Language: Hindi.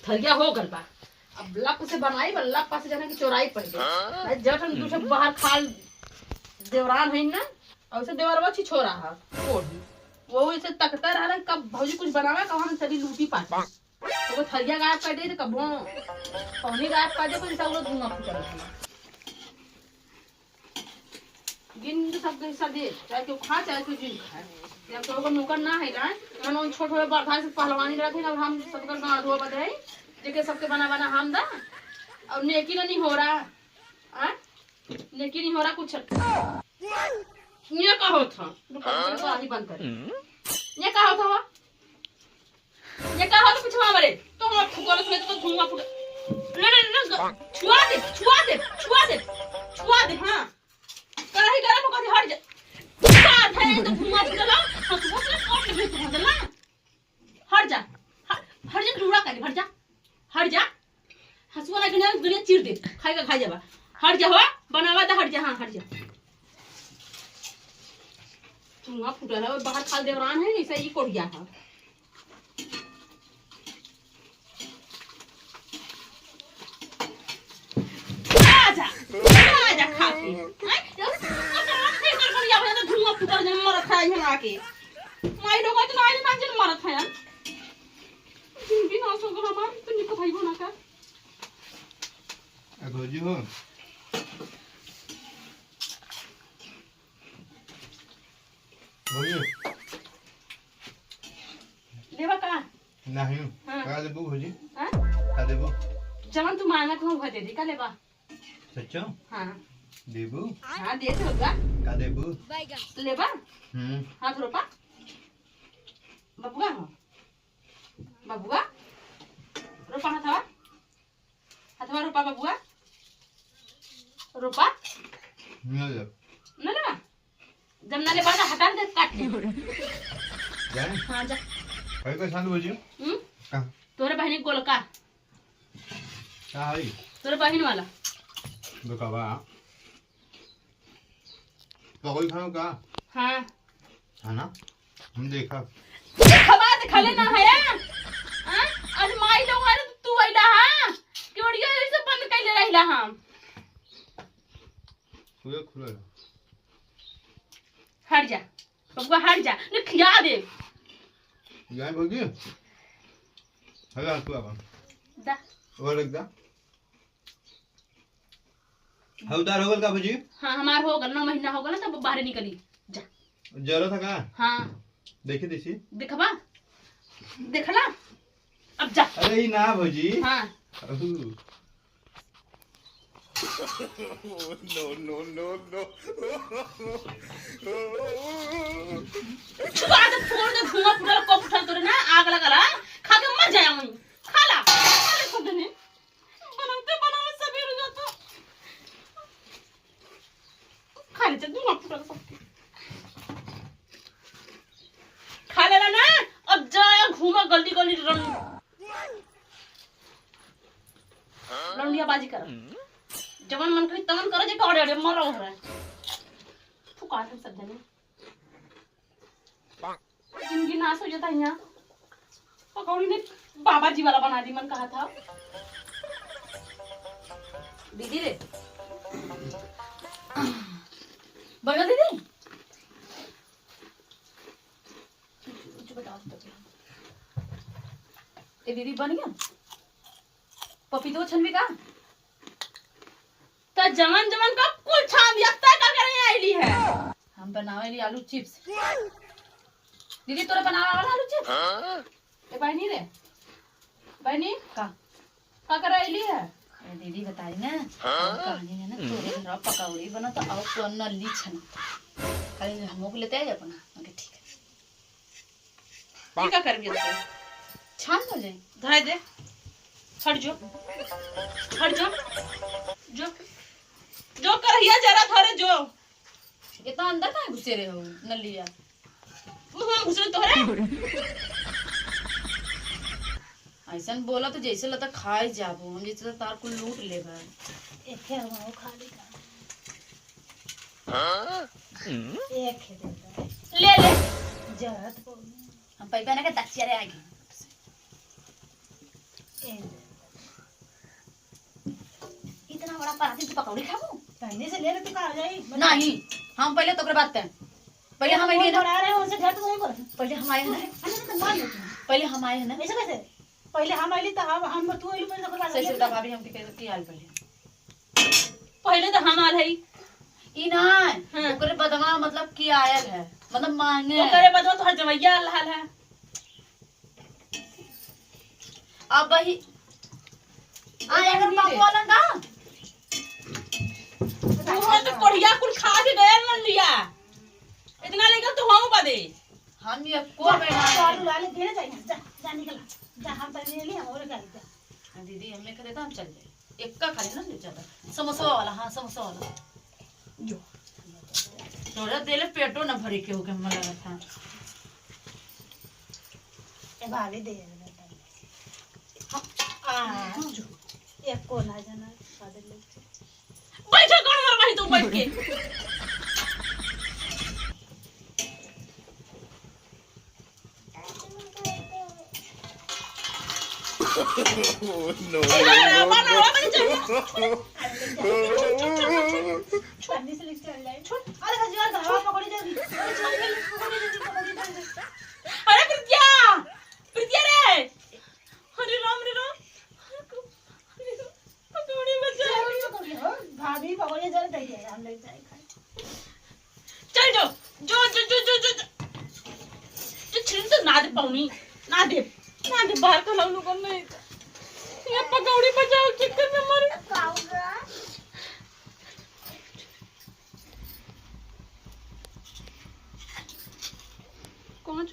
थरिया हो गल बा। अब लप से बनाई बा, लप से जाने की चोराई पड़ गई। जब हम दूसरे बाहर खाल देवरान है ना, और उसे देवरवा छी छोरा है कोढ़ी, वो इसे तकता रहा कब भौजी कुछ बनावे, कब हम सभी लूटी पाती। तो वो थरिया गायब कर दे, तो कब पौनी गायब कर दे, कोई सब लोग धुआं फूटा रहा। गिन सब हिस्सा दे, चाहे क्यों खा चाहे क्यों जिन खाए। जब तो को नौकर ना है ना, मन छोट छोटे बरधा से पहलवानी रहते ना, हम सबकर गांव धोआ बदे है जेके सबके बना बना हम दा। और नेकी नहीं हो रहा आ? नेकी नहीं हो रहा कुछ। ये का होता तो आही बंद कर। ये का होता हुआ, ये का होता कुछ हमारे तो हम फुकल से तो धुआं फुट। नहीं छुआ दे छुआ दे छुआ दे छुआ दे। हां कराही गरम को हट जा, बात है तो धुआं फुटला हसुआ से काट ले तो हटला। हट जा हट जा, टूड़ा कर हट जा, हट जा। हसुआ लगे ना दुनिया चीर दे, खाएगा खा जाबा। हट जा हो बनावा दा, हट जा। हां हट जा। धुआं फुटला बाहर खाल देवरान है ऐसा ही कोड़ गया है। आजा आजा खा के धुआं फुटल जन मरत है यहाँ आके। माई लोग तो ना ना जन मरत है यार। जिंदगी ना सो गो हमार तो निको भाई बना का अगोजी हो देवा का नहीं हाँ। का देबू भौजी? हां का देबू? जवन तू मांगा को भर दे दे का लेबा। सच्चो हां देबू? हां दे दे होगा का देबू? लेबा। हाथ रोपा बबुआ हो, बबुआ रोपा हाथवा, हाथवा रोपा बबुआ रोपा। ना ले ना लेबा, जब ना लेबा हटा दे काट ले। जाए हां जा। भाई का सांद भौजी? का तोरे बहनी गोलका का है? तोरे बहन वाला दुकाबा पकोई खाओ का? हां खाना हम देखा खबा दे खले ना है। हां आज माई लोग आरे तू आइला। हां केवड़िया ऐसे बंद कैले रहिला। हम खुला खुला हट जा बबुआ, हट जा ने खिया दे। जाए भौजी हला तू आवा दा और एक दा हवदार हो गल का भौजी? हां हमार हो गल 9 महीना हो गल तब बाहर निकली जा। जरा था का? हां देखी देसी देखबा देखला अब जा। अरे ई ना भौजी। हां नो छुआ दे फोड़ दे धुआं फुटल को फुटल तोरे ना आग लगला खा के मर जाए। वही खाला अरे खुद ने बनाते बनावे सबेर जाता खा ले धुआं फुटल सब खा लेला ना। अब जाया घूमा गली गली रंडिया बाजी कर, जवन मन करी तवन करे जे कौड़े अड़े मरो है फुका हम सब जने। जिंदगी नाश हो जाता यहाँ। पकौड़ी ने बाबा जी वाला बना दी मन कहा था। दीदी रे बगा दीदी ए दीदी बन गया पपीतो छन भी का त जमन जमन का कुल छान यत्ता का करे आईली है। हम बनावे ली आलू चिप्स। दीदी तोरा बनावा वाला आलू चिप्स ए बहनी रे बहनी का करे आईली है। दीदी बताई ना कहानी है ना तोरे घर पकौड़ी बना तो आओ कौन नली छन खाली हमो को लेते हैं अपना। ओके ठीक है ये का कर गया छान हो जाए धाय दे। हट जो जो जो करहिया जरा थारे जो इतना अंदर का घुसे रहे हो नलिया मुंह घुसे तोहरे। ऐसा बोला तो जैसे लता खाए जाबो हम जैसे तार को लूट ले बा एक है वो खा लेगा। एक है देता ले ले जरूरत हम पैसा ना के दचिया रे आगे इतना बड़ा पराठे की पकौड़ी खाऊं? पहले से ले ले तो का हो जाई नहीं, हम पहले तो बात करें। पहले हम आए ना, बना रहे हो उनसे झट नहीं बोल पहले हम आए ना, तो मान लेते हैं पहले हम आए ना। ऐसे कैसे पहले हम आइली तो हम तू आइली पहले तो सही से बता भाभी, हम की हाल पहले पहले तो हम आल है ई ना ओकरे बदमा मतलब की आयल है, मतलब मांगे तो करे बदवा तो हर जमैया हाल है। अब वही आए अगर बाबू वाला ना तू तो कोढ़िया कुल खा के गया न लिया, इतना लेकर तो हम बदे हम ये को बैठा आलू लाले देने चाहिए जा जा निकल जा हम पहले ले हम और कर दे दीदी हमने कह देता हम चल जाए। एक का खाली ना ले चला समोसा वाला, हाँ समोसा वाला जो तोरा देले पेटो ना भरी के होके मन लगा था। ए भाभी दे आ जो एक को ना जाना फादर ले बैठो कौन मर भाई तू बैठ के no, पानी से लेके चल जाए छोड़ अरे खजूर का हवा पकड़ी जल्दी पकड़ी जल्दी अरे प्रीतिया प्रीतिया रे, अरे राम पकौड़ी बचा भाभी पकड़ी जल्दी दे दे हम ले जाए खाए चल जो छिन तो ना दे पाऊनी ना दे बाहर का लाऊ लोगों ने ये पकौड़ी बचाओ चिकन में मर कौन